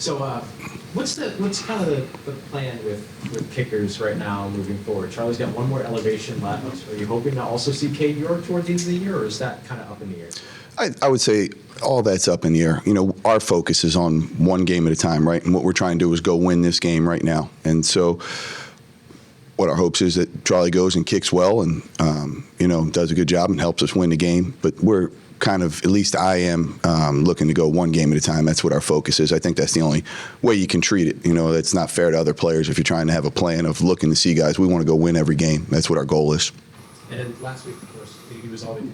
So, what's kind of the plan with kickers right now moving forward? Charlie's got one more elevation left. Are you hoping to also see Cade York toward the end of the year, or is that kind of up in the air? I would say all that's up in the air. You know, our focus is on one game at a time, right? And what we're trying to do is go win this game right now. And so what our hopes is that Charlie goes and kicks well and, you know, does a good job and helps us win the game. But we're kind of, at least I am, looking to go one game at a time. That's what our focus is. I think that's the only way you can treat it. You know, it's not fair to other players if you're trying to have a plan of looking to see guys. We want to go win every game. That's what our goal is. And last week, of course, he was always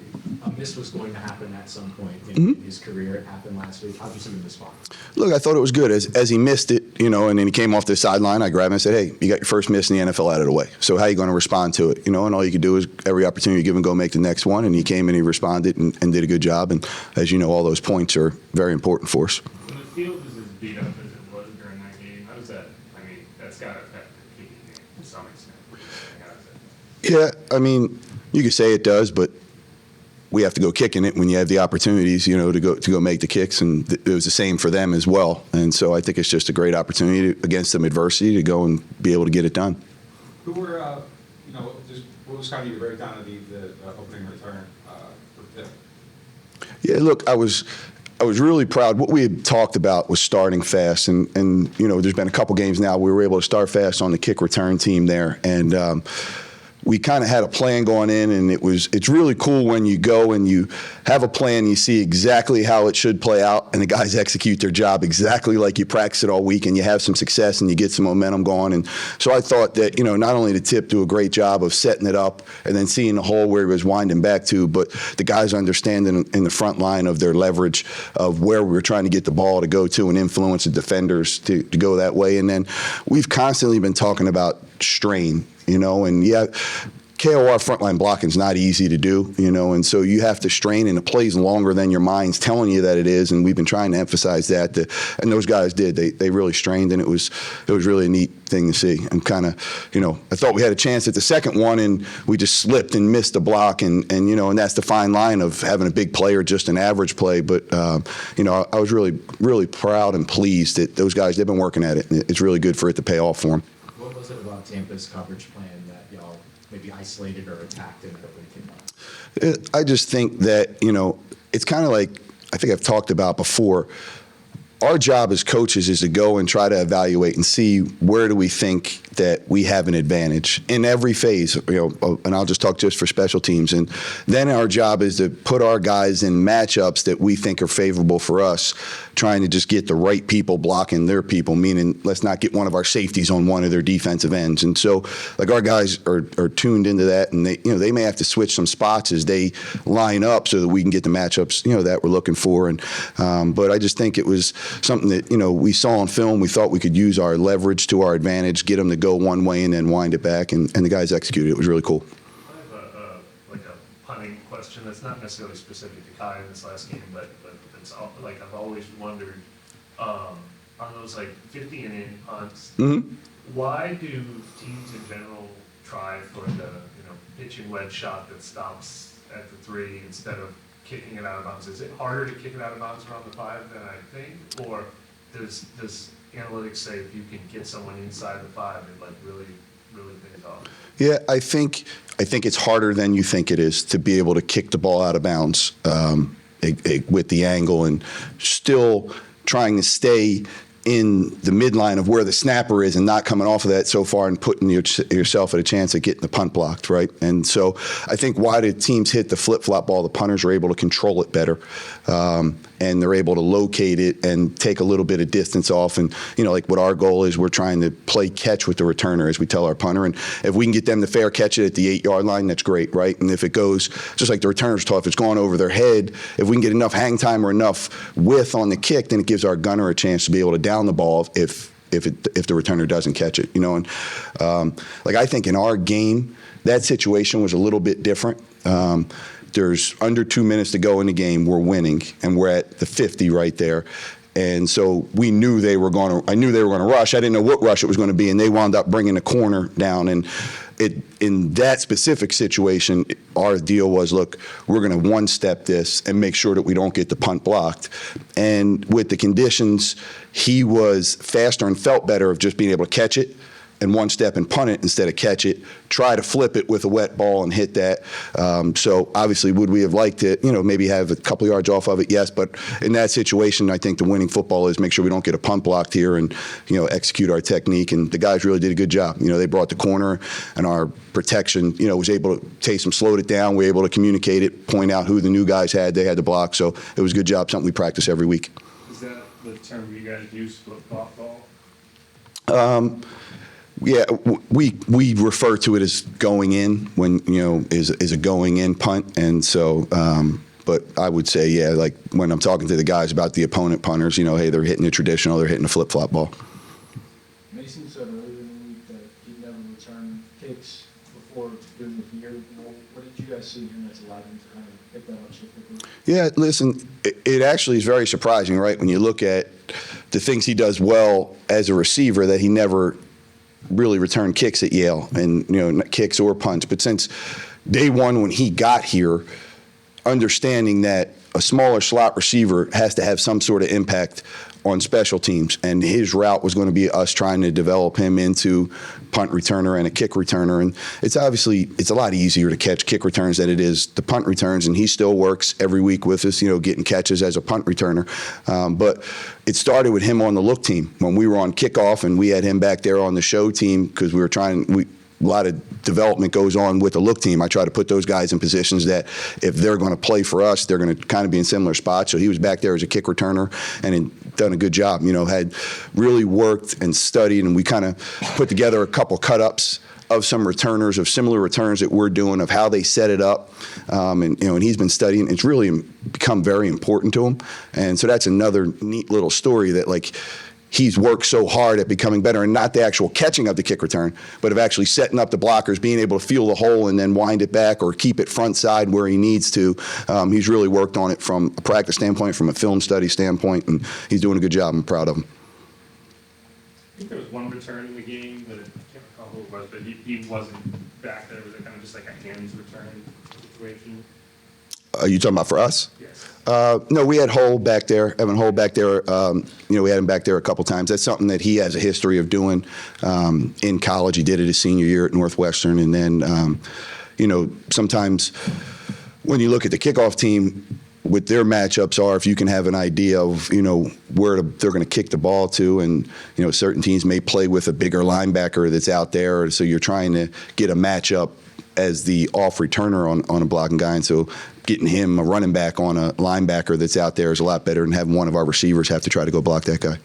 a miss was going to happen at some point in his career. It happened last week. How did you see him respond? Look, I thought it was good. As he missed it, you know, and then he came off the sideline, I grabbed him and said, hey, you got your first miss in the NFL out of the way. So how are you going to respond to it? You know, and all you can do is every opportunity you give him, go make the next one. And he came and he responded and did a good job. And as you know, all those points are very important for us. When the field is as beat up as it was during that game, how does that, I mean, that's got to affect the kicking game to some extent. How does that? Yeah, I mean, you could say it does, but we have to go kicking it when you have the opportunities, you know, to go make the kicks, and it was the same for them as well. And so I think it's just a great opportunity against some adversity to go and be able to get it done. Who were, you know, just what was kind of your breakdown of the opening return for Pitt? Yeah, look, I was really proud. What we had talked about was starting fast, and you know, there's been a couple games now we were able to start fast on the kick return team there, and we kind of had a plan going in, and it's really cool when you go and you have a plan, you see exactly how it should play out, and the guys execute their job exactly like you practice it all week, and you have some success and you get some momentum going. And so I thought that, you know, not only did Tip do a great job of setting it up and then seeing the hole where he was winding back to, but the guys understanding in the front line of their leverage of where we were trying to get the ball to go to and influence the defenders to go that way. And then we've constantly been talking about strain, you know, and yeah, KOR frontline blocking is not easy to do, you know, and so you have to strain, and it plays longer than your mind's telling you that it is, and we've been trying to emphasize that, and those guys did. They really strained, and it was really a neat thing to see. And kind of, you know, I thought we had a chance at the second one, and we just slipped and missed the block, and you know, and that's the fine line of having a big play or just an average play. But you know, I was really proud and pleased that those guys, they've been working at it, and it's really good for it to pay off for them. What was it about Tampa's coverage plan that y'all maybe isolated or attacked in the opening kickoff? I just think that, you know, it's kind of like I think I've talked about before. Our job as coaches is to go and try to evaluate and see where do we think that we have an advantage in every phase, you know, and I'll just talk just for special teams. And then our job is to put our guys in matchups that we think are favorable for us, trying to just get the right people blocking their people, meaning let's not get one of our safeties on one of their defensive ends. And so, like, our guys are tuned into that, and they, you know, they may have to switch some spots as they line up so that we can get the matchups, you know, that we're looking for. And but I just think it was something that, you know, we saw on film. We thought we could use our leverage to our advantage, get them to go one way and then wind it back, and the guys executed. It was really cool. I have like a punting question that's not necessarily specific to Kai in this last game, but it's like I've always wondered, on those like 50 and in punts, why do teams in general try for the, you know, pitch and wedge shot that stops at the 3 instead of kicking it out of bounds? Is it harder to kick it out of bounds around the 5 than I think, or does analytics say if you can get someone inside the 5, it like really pays off? Yeah, I think it's harder than you think it is to be able to kick the ball out of bounds with the angle and still trying to stay in the midline of where the snapper is and not coming off of that so far and putting yourself at a chance of getting the punt blocked, right? And so I think why the teams hit the flip-flop ball, the punters are able to control it better, and they're able to locate it and take a little bit of distance off. And, you know, like what our goal is, we're trying to play catch with the returner, as we tell our punter. And if we can get them to fair catch it at the 8-yard line, that's great, right? And if it goes, just like the returner's taught, if it's going over their head, if we can get enough hang time or enough width on the kick, then it gives our gunner a chance to be able to down the ball if the returner doesn't catch it, you know. And like, I think in our game, that situation was a little bit different. There's under 2 minutes to go in the game. We're winning, and we're at the 50 right there. And so I knew they were going to rush. I didn't know what rush it was going to be, and they wound up bringing the corner down. And in that specific situation, our deal was, look, we're going to one-step this and make sure that we don't get the punt blocked. And with the conditions, he was faster and felt better of just being able to catch it and one step and punt it instead of catch it, try to flip it with a wet ball and hit that. So obviously, would we have liked to, maybe have a couple yards off of it? Yes, but in that situation, I think the winning football is make sure we don't get a punt blocked here and, execute our technique. And the guys really did a good job. They brought the corner, and our protection, was able to taste them, slowed it down. We were able to communicate it, point out who the new guys had. They had to block. So it was a good job, something we practice every week. Is that the term you guys use, flip-flop ball? Yeah, we refer to it as going in when, is a going in punt. And so, but I would say, yeah, like when I'm talking to the guys about the opponent punters, hey, they're hitting the traditional, they're hitting the flip-flop ball. Mason said earlier in the week that he'd never returned kicks before during the year. What did you guys see in him that's allowed him to kind of pick that up so quickly? Yeah, listen, it actually is very surprising, right? When you look at the things he does well as a receiver, that he never really returned kicks at Yale, and not kicks or punts. But since day one when he got here, understanding that a smaller slot receiver has to have some sort of impact on special teams, and his route was going to be us trying to develop him into punt returner and a kick returner. And it's a lot easier to catch kick returns than it is the punt returns, and he still works every week with us, getting catches as a punt returner. But it started with him on the look team when we were on kickoff, and we had him back there on the show team because we were a lot of development goes on with the look team. I try to put those guys in positions that if they're going to play for us, they're going to kind of be in similar spots. So he was back there as a kick returner and had done a good job, had really worked and studied, and we kind of put together a couple cut-ups of some returners, of similar returns that we're doing, of how they set it up. And he's been studying. It's really become very important to him. And so that's another neat little story that, like, he's worked so hard at becoming better, and not the actual catching of the kick return, but of actually setting up the blockers, being able to feel the hole and then wind it back or keep it front side where he needs to. He's really worked on it from a practice standpoint, from a film study standpoint, and he's doing a good job. I'm proud of him. I think there was one return in the game that I can't recall who it was, but he wasn't back there. Was it kind of just like a hands return situation? Are you talking about for us? Yes. No, we had Hull back there, Evan Hull back there. We had him back there a couple times. That's something that he has a history of doing in college. He did it his senior year at Northwestern. And then, sometimes when you look at the kickoff team, what their matchups are, if you can have an idea of, where they're going to kick the ball to, and, certain teams may play with a bigger linebacker that's out there. So you're trying to get a matchup as the off returner on a blocking guy. And so getting him a running back on a linebacker that's out there is a lot better than having one of our receivers have to try to go block that guy.